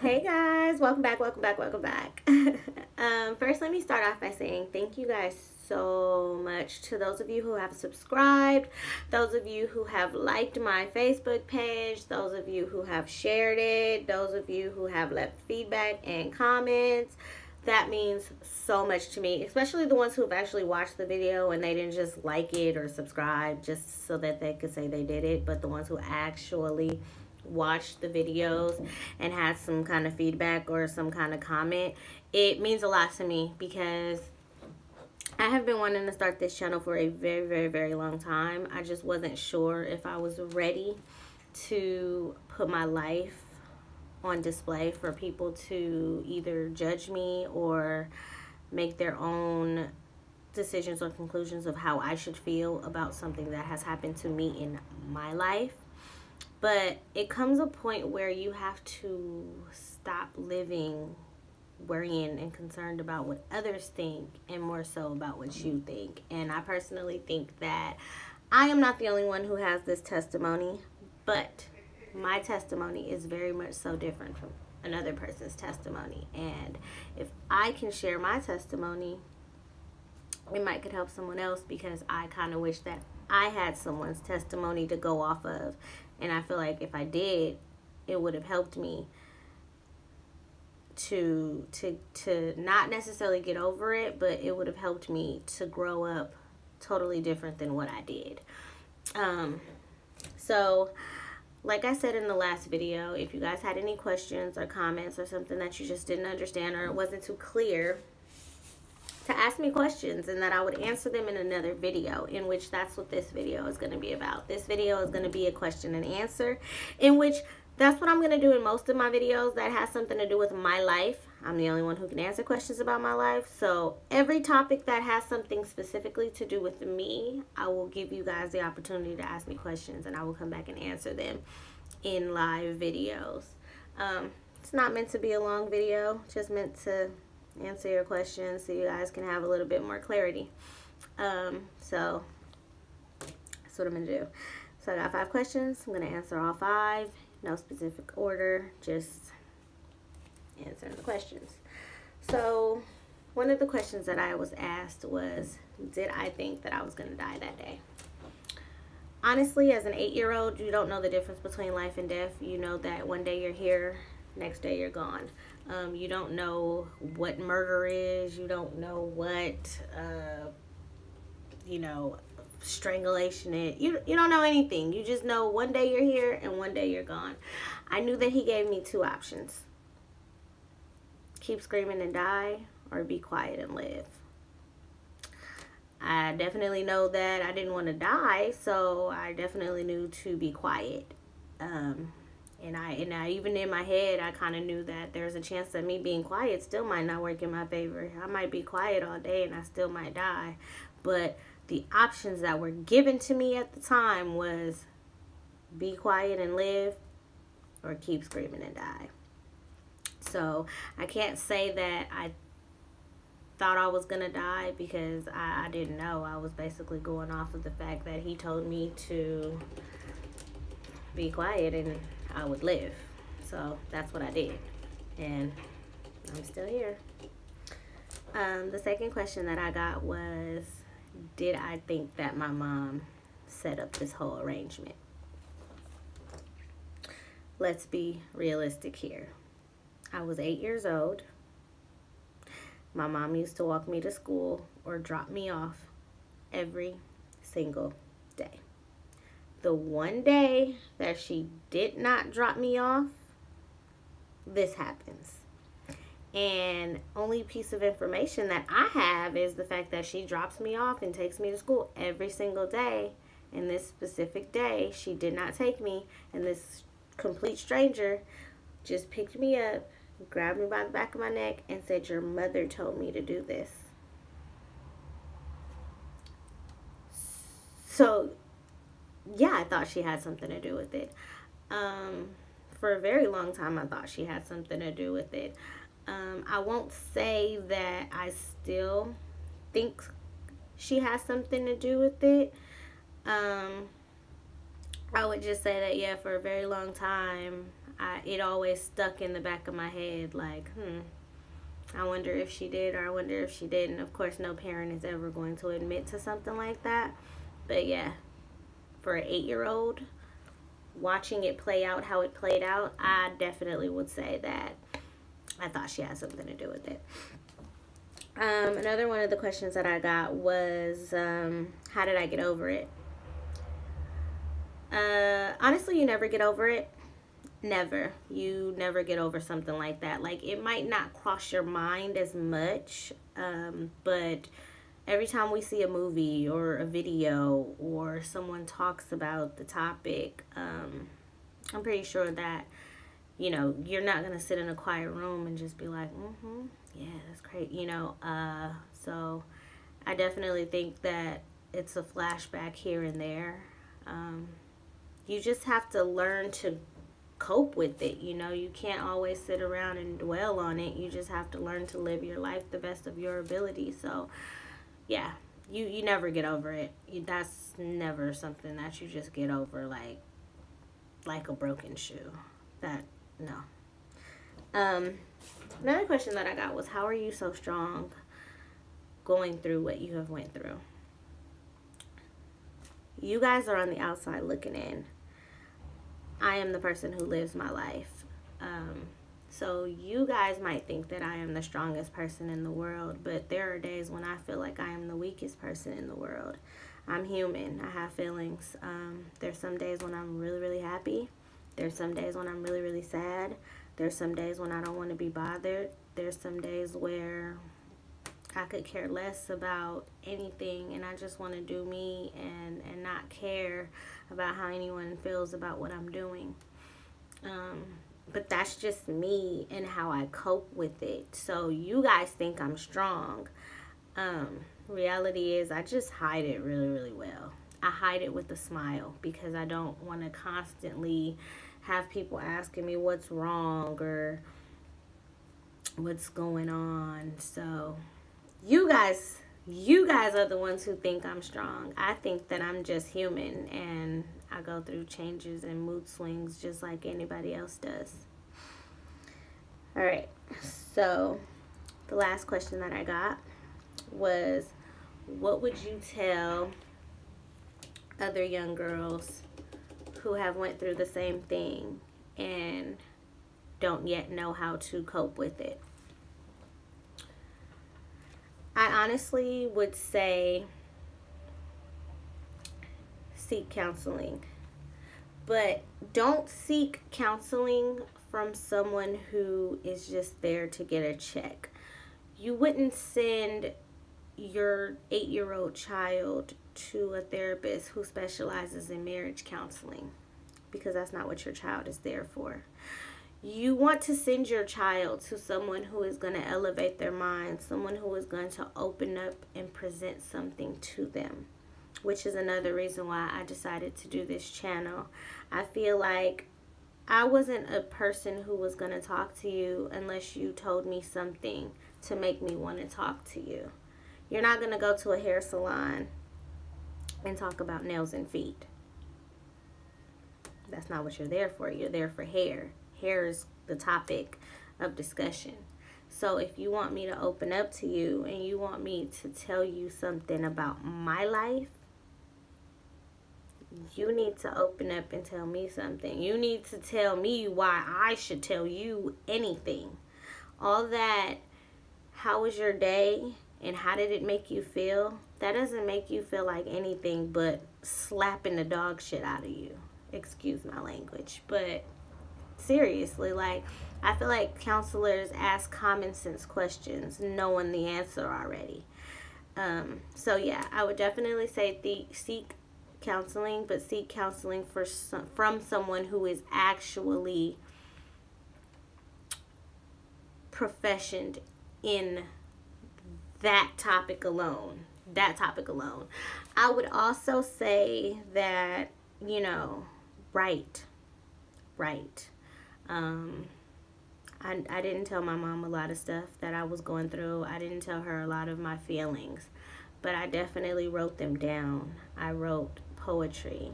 Hey guys, welcome back, welcome back, welcome back. First, let me start off by saying thank you guys so much to those of you who have subscribed, those of you who have liked my Facebook page, those of you who have shared it, those of you who have left feedback and comments. That means so much to me, especially the ones who have actually watched the video and they didn't just like it or subscribe just so that they could say they did it, but the ones who actually watched the videos and had some kind of feedback or some kind of comment. It means a lot to me because I have been wanting to start this channel for a very, very, very long time. I just wasn't sure if I was ready to put my life on display for people to either judge me or make their own decisions or conclusions of how I should feel about something that has happened to me in my life. But it comes a point where you have to stop living worrying and concerned about what others think and more so about what you think. And I personally think that I am not the only one who has this testimony, but my testimony is very much so different from another person's testimony. And if I can share my testimony, it might could help someone else because I kind of wish that I had someone's testimony to go off of. And I feel like if I did, it would have helped me to not necessarily get over it, but it would have helped me to grow up totally different than what I did. So like I said in the last video, if you guys had any questions or comments or something that you just didn't understand or it wasn't too clear, to ask me questions and that I would answer them in another video, in which that's what this video is going to be about. This video is going to be a question and answer, in which that's what I'm going to do in most of my videos that has something to do with my life. I'm the only one who can answer questions about my life. So every topic that has something specifically to do with me, I will give you guys the opportunity to ask me questions and I will come back and answer them in live videos. It's not meant to be a long video, just meant to answer your questions so you guys can have a little bit more clarity. So that's what I'm gonna do. So I got 5 questions. I'm gonna answer all 5. No specific order, just answering the questions. So one of the questions that I was asked was, did I think that I was gonna die that day? Honestly, as an 8-year-old, you don't know the difference between life and death. You know that one day you're here, next day you're gone. You don't know what murder is. You don't know what, strangulation is. You don't know anything. You just know one day you're here and one day you're gone. I knew that he gave me 2 options. Keep screaming and die, or be quiet and live. I definitely know that I didn't want to die, so I definitely knew to be quiet. And I even in my head, I kind of knew that there's a chance that me being quiet still might not work in my favor. I might be quiet all day and I still might die. But the options that were given to me at the time was be quiet and live, or keep screaming and die. So I can't say that I thought I was gonna die because I didn't know. I was basically going off of the fact that he told me to be quiet and I would live. So that's what I did, and I'm still here. The second question that I got was, did I think that my mom set up this whole arrangement? Let's be realistic here. I was 8 years old. My mom used to walk me to school or drop me off every single day. The one day that she did not drop me off, this happens. And only piece of information that I have is the fact that she drops me off and takes me to school every single day. And this specific day, she did not take me, and this complete stranger just picked me up, grabbed me by the back of my neck, and said, "Your mother told me to do this." So yeah, I thought she had something to do with it. For a very long time, I thought she had something to do with it. I won't say that I still think she has something to do with it. I would just say that, yeah, for a very long time, it always stuck in the back of my head, like, I wonder if she did, or I wonder if she didn't. Of course, no parent is ever going to admit to something like that. But yeah, for an 8-year-old, watching it play out how it played out, I definitely would say that I thought she had something to do with it. Another one of the questions that I got was, how did I get over it? Honestly, you never get over it. Never. You never get over something like that. Like, it might not cross your mind as much, but every time we see a movie or a video or someone talks about the topic, I'm pretty sure that, you're not going to sit in a quiet room and just be like, yeah, that's great, So I definitely think that it's a flashback here and there. You just have to learn to cope with it. You can't always sit around and dwell on it. You just have to learn to live your life the best of your ability. So yeah, you never get over it. That's never something that you just get over like a broken shoe. No. Another question that I got was, how are you so strong going through what you have went through? You guys are on the outside looking in. I am the person who lives my life. So you guys might think that I am the strongest person in the world, but there are days when I feel like I am the weakest person in the world. I'm human. I have feelings. There's some days when I'm really, really happy. There's some days when I'm really, really sad. There's some days when I don't want to be bothered. There's some days where I could care less about anything and I just want to do me and not care about how anyone feels about what I'm doing. But that's just me and how I cope with it. So you guys think I'm strong. Reality is I just hide it really, really well. I hide it with a smile because I don't want to constantly have people asking me what's wrong or what's going on. So you guys are the ones who think I'm strong. I think that I'm just human and I go through changes and mood swings just like anybody else does. All right. So the last question that I got was, what would you tell other young girls who have went through the same thing and don't yet know how to cope with it? I honestly would say seek counseling. But don't seek counseling from someone who is just there to get a check. You wouldn't send your 8-year-old child to a therapist who specializes in marriage counseling because that's not what your child is there for. You want to send your child to someone who is going to elevate their mind, someone who is going to open up and present something to them, which is another reason why I decided to do this channel. I feel like I wasn't a person who was going to talk to you unless you told me something to make me want to talk to you. You're not going to go to a hair salon and talk about nails and feet. That's not what you're there for. You're there for hair. Hair is the topic of discussion. So if you want me to open up to you and you want me to tell you something about my life, you need to open up and tell me something. You need to tell me why I should tell you anything. All that, how was your day and how did it make you feel? That doesn't make you feel like anything but slapping the dog shit out of you. Excuse my language. But seriously, I feel like counselors ask common sense questions knowing the answer already. So yeah, I would definitely say seek counseling, but seek counseling from someone who is actually proficient in that topic alone. I would also say that, write. I didn't tell my mom a lot of stuff that I was going through. I didn't tell her a lot of my feelings, but I definitely wrote them down. I wrote poetry.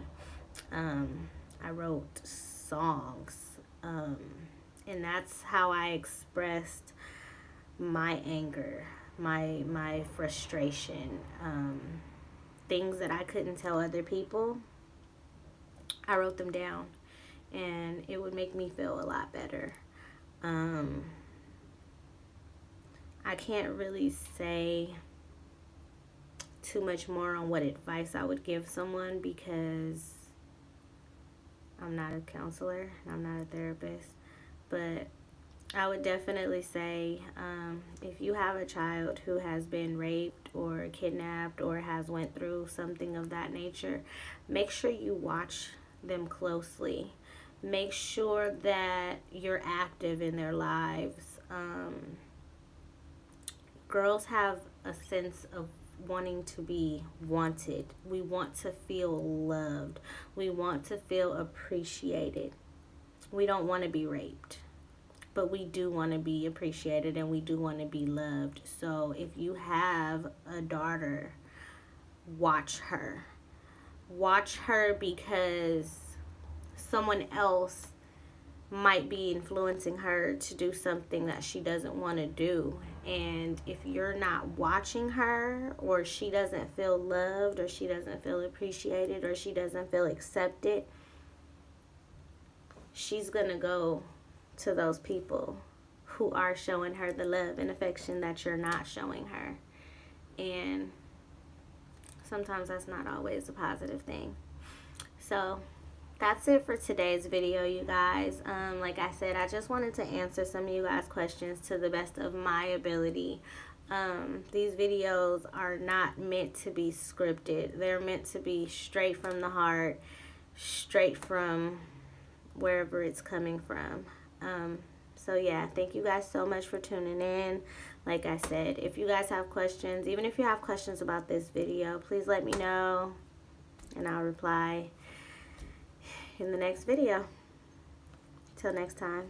I wrote songs. And that's how I expressed my anger, my frustration, things that I couldn't tell other people. I wrote them down, and it would make me feel a lot better. I can't really say too much more on what advice I would give someone because I'm not a counselor, I'm not a therapist, but I would definitely say, if you have a child who has been raped or kidnapped or has went through something of that nature, make sure you watch them closely. Make sure that you're active in their lives. Girls have a sense of wanting to be wanted. We want to feel loved. We want to feel appreciated. We don't want to be raped, but we do want to be appreciated and we do want to be loved. So if you have a daughter, watch her. Watch her because someone else might be influencing her to do something that she doesn't want to do. And if you're not watching her, or she doesn't feel loved, or she doesn't feel appreciated, or she doesn't feel accepted, she's gonna go to those people who are showing her the love and affection that you're not showing her. And sometimes that's not always a positive thing. So that's it for today's video, you guys. Like I said, I just wanted to answer some of you guys' questions to the best of my ability. These videos are not meant to be scripted. They're meant to be straight from the heart, straight from wherever it's coming from. So yeah, thank you guys so much for tuning in. Like I said, if you guys have questions, even if you have questions about this video, please let me know and I'll reply in the next video. Till next time.